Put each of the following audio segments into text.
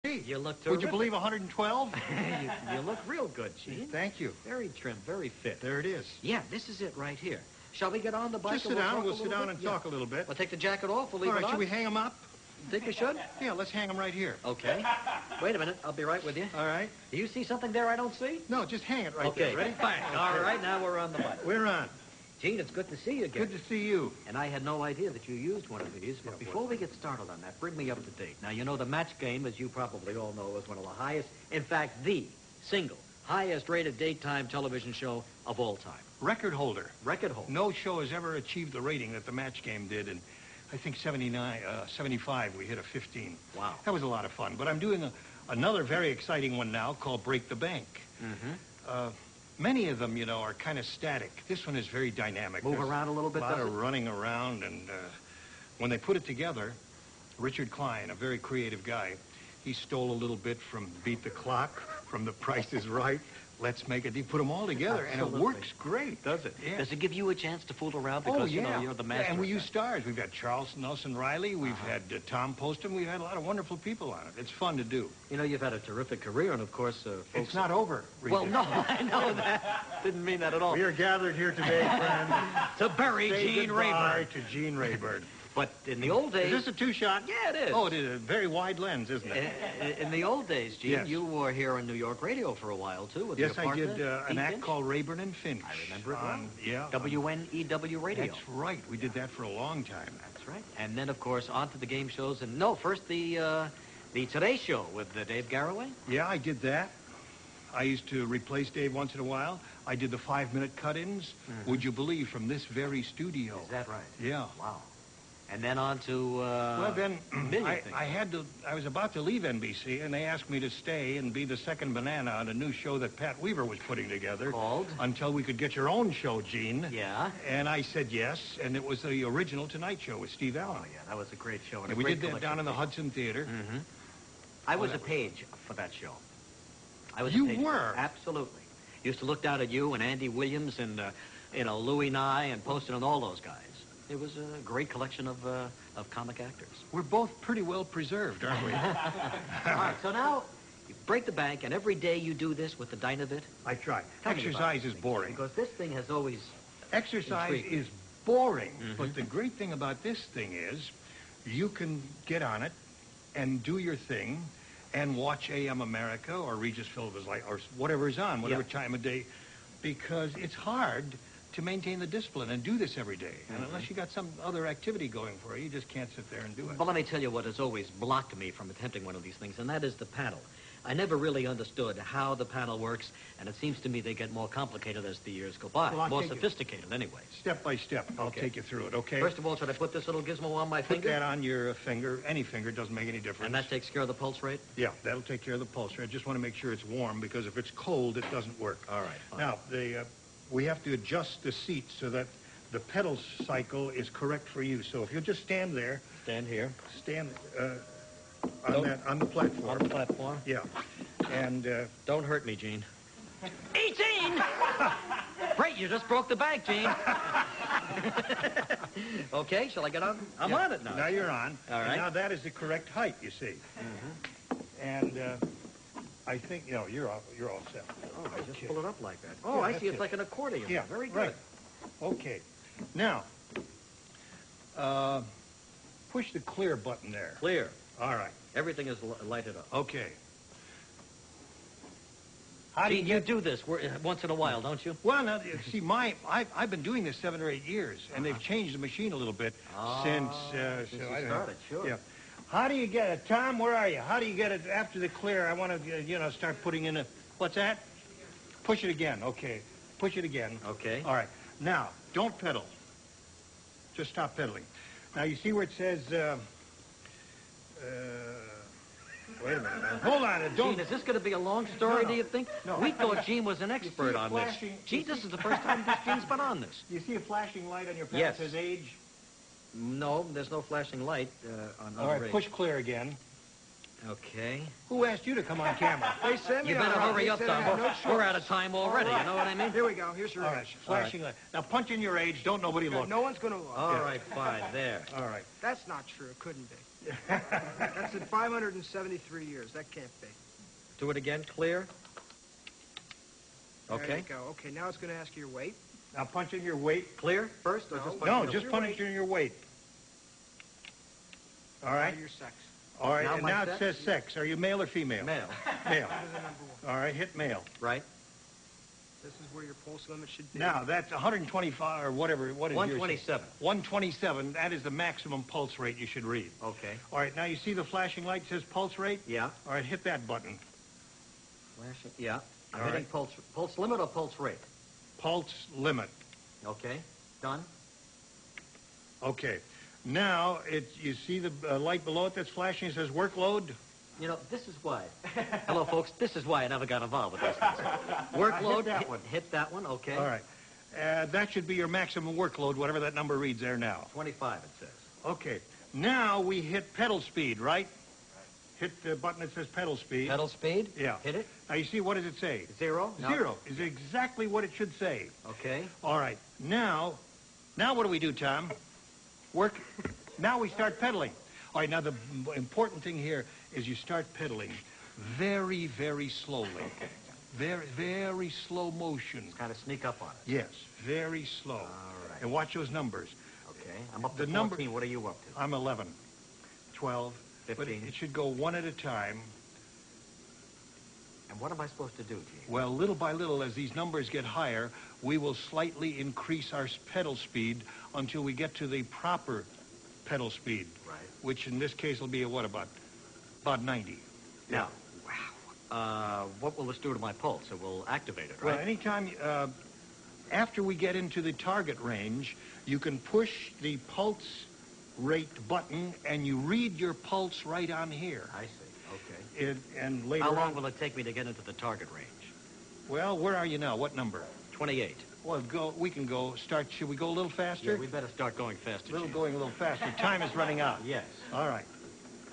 Gee, You look would you terrific. believe 112? you look real good, Gene. Thank you. Very trim, very fit. There it is. Yeah, this is it right here. Shall we get on the bike? Just and sit down. talk We'll a sit little down bit? and talk a little bit. We'll take the jacket off. We'll leave All right, it on. should we hang them up? Think we should? Yeah, let's hang them right here. Okay. Wait a minute. I'll be right with you. All right. Do you see something there I don't see? No, just hang it right Okay. there. Ready? Fine. All right, now we're on the bike. We're on. Gene, it's good to see you again. Good to see you. And I had no idea that you used one of these. But before we get started on that, bring me up to date. Now, you know the match game, as you probably all know, is one of the highest, in fact, the single highest rated daytime television show of all time. Record holder. Record holder. No show has ever achieved the rating that the match game did. And I think 75, we hit a 15. Wow. That was a lot of fun. But I'm doing another very exciting one now called Break the Bank. Mm-hmm. Many of them, you know, are kind of static. This one is very dynamic. Move There's around a little bit, A lot does of it? running around, and when they put it together, Richard Klein, a very creative guy, he stole a little bit from Beat the Clock, from The Price is Right, Let's Make It. He put them all together, and it Absolutely. works great. Does it? Yeah. Does it give you a chance to fool around because, you know, you're the master? Yeah, and we of use that? stars. We've got Charles Nelson Riley. We've had Tom Poston. We've had a lot of wonderful people on it. It's fun to do. You know, you've had a terrific career, and of course, folks... It's not over, Regis. Well, no, I know that. Didn't mean that at all. We are gathered here today, friend, To bury say Gene goodbye Rayburn. to Gene Rayburn. But in the old days... Is this a two-shot? Yeah, it is. Oh, it is a very wide lens, isn't it? In the old days, Gene, Yes. you were here on New York radio for a while, too, with Yes, your I partner, did an Pete act Finch. called Rayburn and Finch. I remember it well. Yeah. WNEW radio. That's right. We did that for a long time. That's right. And then, of course, on to the game shows. And no, first the Today Show with Dave Garroway. Yeah, I did that. I used to replace Dave once in a while. I did the 5-minute cut-ins, would you believe, from this very studio. Is that right? Yeah. Wow. And then on to Well, then, million things. I was about to leave NBC, and they asked me to stay and be the second banana on a new show that Pat Weaver was putting together. Called? Until we could get your own show, Gene. Yeah. And I said yes, and it was the original Tonight Show with Steve Allen. Oh, yeah, that was a great show. And And a we great did that down in the Hudson Theater. Mm-hmm. I was a that page for that show. I was You a page were? Absolutely. Used to look down at you and Andy Williams and, Louis Nye and Poston and all those guys. It was a great collection of comic actors. We're both pretty well preserved, aren't we? All right, so now you break the bank, and every day you do this with the Dynavit. I try. Tell me about Exercise this is thing, boring. because this thing has always... Exercise Intriguing. is boring, but the great thing about this thing is you can get on it and do your thing and watch AM America or Regis Philbin or whatever is on, whatever time of day, because it's hard to maintain the discipline and do this every day. And unless you got some other activity going for you, you just can't sit there and do it. Well, let me tell you what has always blocked me from attempting one of these things, and that is the paddle. I never really understood how the paddle works, and it seems to me they get more complicated as the years go by. Well, I'll More take you- sophisticated, anyway. Step by step, I'll Okay. take you through it, okay? First of all, should I put this little gizmo on my Put finger? that on your finger. Any finger, doesn't make any difference. And that takes care of the pulse rate? Yeah, that'll take care of the pulse rate. I just want to make sure it's warm, because if it's cold, it doesn't work. All right, fine. Now, we have to adjust the seat so that the pedal cycle is correct for you. So if you'll just stand there, Stand here. stand Nope. on the platform. On the platform. Yeah, and Don't hurt me, Gene. Hey, Gene! Great, you just broke the bank, Gene. Okay, shall I get on? I'm yeah, on it now. Now you're on. All right. And now that is the correct height, you see. And I think you're all set. Oh, I just Okay. pull it up like that. Oh, Yeah, I that's see. It's it. like an accordion. Yeah, Very good. right. Okay. Now, push the clear button there. Clear. All right. Everything is lighted up. Okay. How do Gene, you do this once in a while, don't you? Well, now, see, I've been doing this 7 or 8 years, and they've changed the machine a little bit since you started, sure. Yeah. How do you get it, Tom? Where are you? How do you get it after the clear? I want to, start putting in a. What's that? Push it again. Okay. Push it again. Okay. All right. Now, don't pedal. Just stop pedaling. Now, you see where it says. Wait a minute. Now. Hold on. Don't. Gene, is this going to be a long story, No. do you think? No. We thought Gene was an You expert see on flashing- this. Gene, this is the first time Gene's been on this. You see a flashing light on your pad Yes. that says age? No, there's no flashing light on All right, the push clear again. Okay. Who asked you to come on camera? They sent me You better on. hurry They up, said I Tom. had no We're choice. out of time already, All right. you know what I mean? Here we go. Here's your All right, age. flashing light. Now punch in your age. Don't nobody look. No one's going to look. All right, fine, there. All right. That's not true. It couldn't be. That's in 573 years. That can't be. Do it again. Clear. There Okay. you go. Okay, now it's going to ask you your weight. Now punch in your weight. Clear first, or No. just No, punch just punch in your weight. All right. Your sex. All right. Now And my now it sex? says sex. Are you male or female? Male. Male. That is the number one. All right. Hit male. Right. This is where your pulse limit should be. Now that's 125 or whatever. What is yours? 127. 127. That is the maximum pulse rate you should read. Okay. All right. Now you see the flashing light says pulse rate. Yeah. All right. Hit that button. Flashing. Yeah. I'm All hitting right. pulse limit or pulse rate. Pulse limit. Okay. Done. Okay. Now you see the light below it that's flashing. It says workload. You know, this is why. Hello, folks. This is why I never got involved with these things. Workload. Hit that one. Hit that one. Okay. All right. That should be your maximum workload, whatever that number reads there now. 25. It says. Okay. Now we hit pedal speed, right? Hit the button that says pedal speed. Pedal speed. Yeah. Hit it. Now you see, what does it say? 0. No. 0 is exactly what it should say. Okay. All right. Now what do we do, Tom? Work. Now we start pedaling. All right. Now the important thing here is you start pedaling very, very slowly. Very, very slow motion. Kind of sneak up on it. Yes, very slow. All right. And watch those numbers. Okay. I'm up to The 14. number- What are you up to? I'm 11, 12, 15. but it should go one at a time. And what am I supposed to do, Gene? Well, little by little, as these numbers get higher, we will slightly increase our pedal speed until we get to the proper pedal speed, Right. which in this case will be about 90. Now, what will this do to my pulse? It will activate it, Well, right? anytime after we get into the target range, you can push the pulse rate button and you read your pulse right on here. I see. Okay. And later How long on, will it take me to get into the target range? well, where are you now? What number? 28. Well, we can go. Should we go a little faster? Yeah, we better start going faster, Gene. Going a little faster. Time is running out. Yes. All right.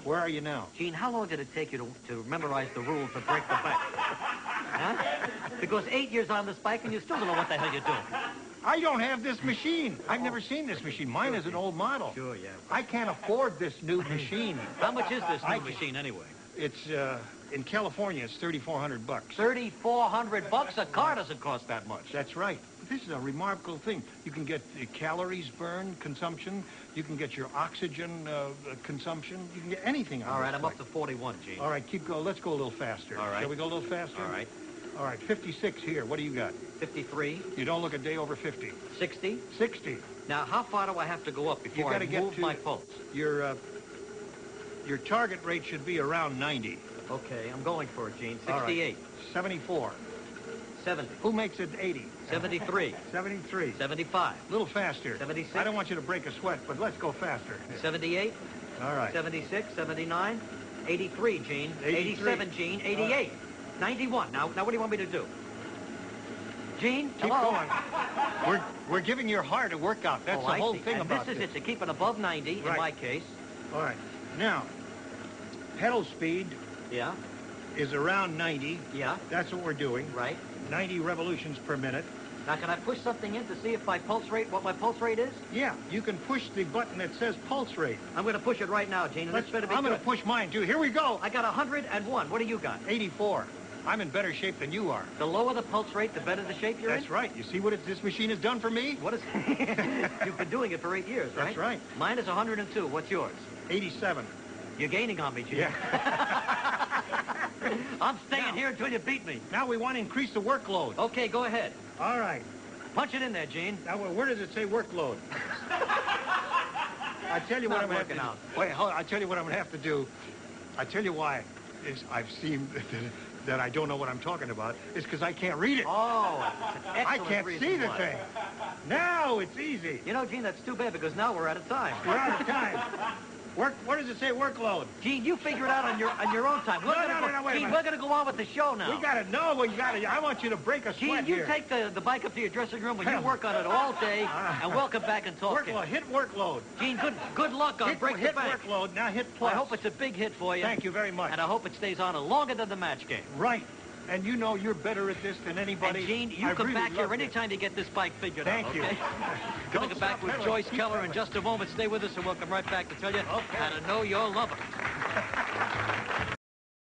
Where are you now? Gene, how long did it take you to memorize the rules to break the bank? Huh? Because 8 years on this bike and you still don't know what the hell you're doing. I don't have this machine. I've never seen this machine. Mine is an old model. Sure, yeah. I can't afford this new machine. How much is this I new can- machine anyway? It's in California. It's $3,400. $3,400 a car doesn't cost that much. That's right. This is a remarkable thing. You can get the calories burned, consumption. You can get your oxygen consumption. You can get anything on All right, this I'm up bike. to 41, Gene. All right, keep going. Let's go a little faster. All right. Shall we go a little faster? All right. All right, 56 here. What do you got? 53, You don't look a day over 50. 60. 60. Now, how far do I have to go up before I gotta get move to- my pulse? Your target rate should be around 90. Okay, I'm going for it, Gene. All right. 68, 74. 70, Who makes it 80? 73, 73. 75, A little faster. 76. I don't want you to break a sweat, but let's go faster. 78, All right. 76, 79, 83, Gene. 83. 87, Gene. 88, 91. Now, what do you want me to do? Gene, Keep hello? going. We're giving your heart a workout. That's Oh, the I whole see. thing And about this is it, to keep it above 90 in Right. my case. All right. Now, pedal speed Yeah, is around 90. yeah, That's what we're doing. right. 90 revolutions per minute. Now, can I push something in to see if what my pulse rate is? Yeah, you can push the button that says pulse rate. I'm going to push it right now, Gene, and this better be I'm going good. to push mine, too. Here we go. I got 101. What do you got? 84. I'm in better shape than you are. The lower the pulse rate, the better the shape you're in? That's right. You see what this machine has done for me? What is... You've been doing it for 8 years, right? That's right. Mine is 102. What's yours? 87. You're gaining on me, Gene. Yeah. I'm staying Now- here until you beat me. Now we want to increase the workload. Okay, go ahead. All right. Punch it in there, Gene. Now, where does it say workload? I tell you what Not I'm going to have working to out. do. Wait, hold on. I tell you what I'm going to have to do. I tell you why is I've seen that I don't know what I'm talking about. It's because I can't read it. Oh, it's an I excellent can't reason see the why. thing. Now it's easy. You know, Gene, that's too bad because now we're out of time. We're out of time. Where does it say workload? Gene, you figure it out on your own time. No, wait a Gene, minute. we're going to go on with the show now. We got to know. Well, I want you to break a Gene, sweat you here. take the bike up to your dressing room and you Hell. work on it all day, and we'll come back and talk. Workload. Hit workload. Gene, good luck on Break the hit Bank. workload. Now hit plus. I hope it's a big hit for you. Thank you very much. And I hope it stays on longer than the match game. Right. And you know you're better at this than anybody. And Gene, you I come really back here love this. anytime you get this bike figured Thank out, you. okay? Don't We'll get back stop with pedaling. Joyce Keep Keller in pedaling. just a moment. Stay with us, and we'll come right back to tell you Okay. how to know your lover.